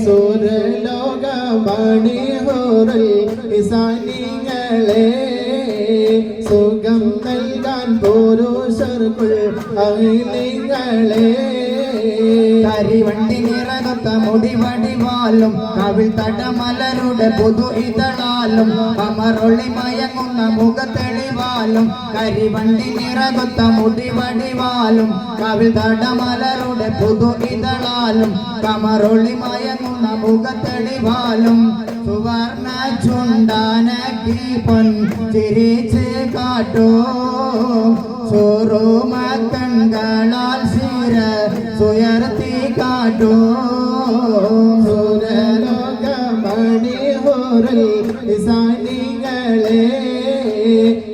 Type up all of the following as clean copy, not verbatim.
സുരലോകമണി ഹൂറുൽ ഹിസാനികളെ സുഖം നൽകാൻ പുരുഷർക്കുൾ അഹിലിങ്ങളെ കരിവണ്ടി നിറകത്ത മുടിവടിവാലും കവിൾ തടമലരുടെ പുതു ഇതളാലും കമറൊളി മയങ്ങുന്ന മുഖത്തെളിവാലും കരിവണ്ടി നിറകത്ത മുടിവടിവാലും കവിൾ തടമലരുടെ പുതു ഇതളാലും കമറൊളി മയങ്ങുന്ന മുഖത്തെളിവാലും സുവർണ ചുണ്ടാനക്കി പൊൻ ചിരിച്ച് കാട്ടോ സോറോമ കൺകളാൽ ശിര സുയർത്തി കാട്ടോ സുരലോകമണി ഹൂറുൽ ഹിസാനികളെ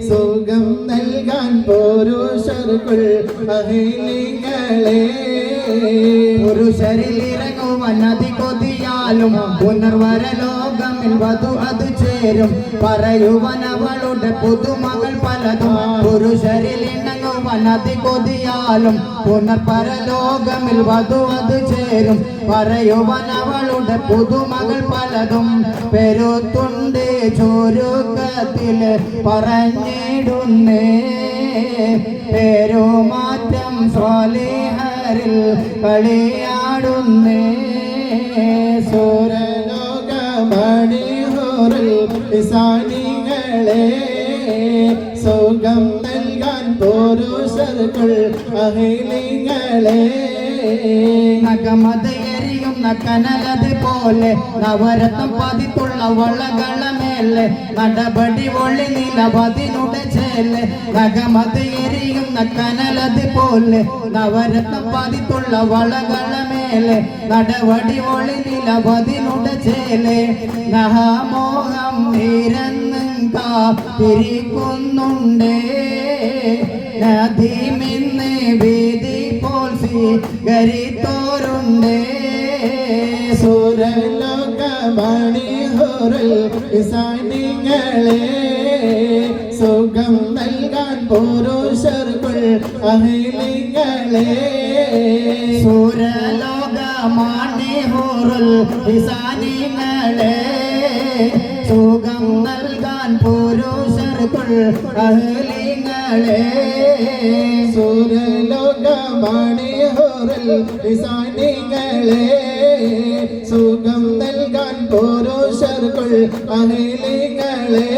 സുഖം നൽകാൻ പുരുഷർക്കുൾ അഹിലിങ്ങളെ പുരുഷരിൽ ഇറങ്ങുവാൻ അതി കൊതിയാലും പുനർവരലോകമിൽ വധു അത് ചേരും പറയുവാൻ അവളുടെ പുതുമകൾ പലതും പുരുഷരിൽ ഇണങ്ങുവാൻ അതി കൊതിയാലും പുനർപരലോകമിൽ വധു അത് ചേരും പറയുവാൻ അവളുടെ പുതുമകൾ പലതും പെരുത്തുണ്ട് ചുരുക്കത്തില് പറഞ്ഞിടുന്നേ പേരുമാറ്റം സ്വാലിഹരിൽ കളിയാടുന്നേ സുരലോകമണി ഹൂറുൽ ഹിസാനികളെ സുഖം നൽകാൻ പുരുഷർക്കുൾ അഹിലിങ്ങളെ നഗമതയെരിയുന്ന കനലത് പോലെ നവരത്നം പതിത്തുള്ള വളകളമേലെ നടപടി ഒളി നിലപതിനുടെ ചേല് നഗമതയെരിയുന്ന കനലത് പോലെ നവരത്നം പതിത്തുള്ള വളകളമേലെ നടപടി ഒളി നിലപതിനുടെ ചേല് നഹാമോഹം നിരന്നും കാത്തിരിക്കുന്നുണ്ടേ നദീമിന്ന് വീതി പോൽ സ്വീകരിത്തോരുണ്ടേ സുരലോകമണി ഹൂറുൽ ഹിസാനികളെ സുഖം നൽകാൻ പുരുഷർക്കുൾ അഹിലിങ്ങളെ സുരലോകമണി ഹൂറുൽ ഹിസാനികളെ സുഖം നൽകാൻ പുരുഷർക്കുൾ അഹിലിങ്ങളെ സുരലോകമണി ഹൂറുൽ ഹിസാനികളെ സുഖം നൽകാൻ പുരുഷർക്കുൾ അഹിലിങ്ങളെ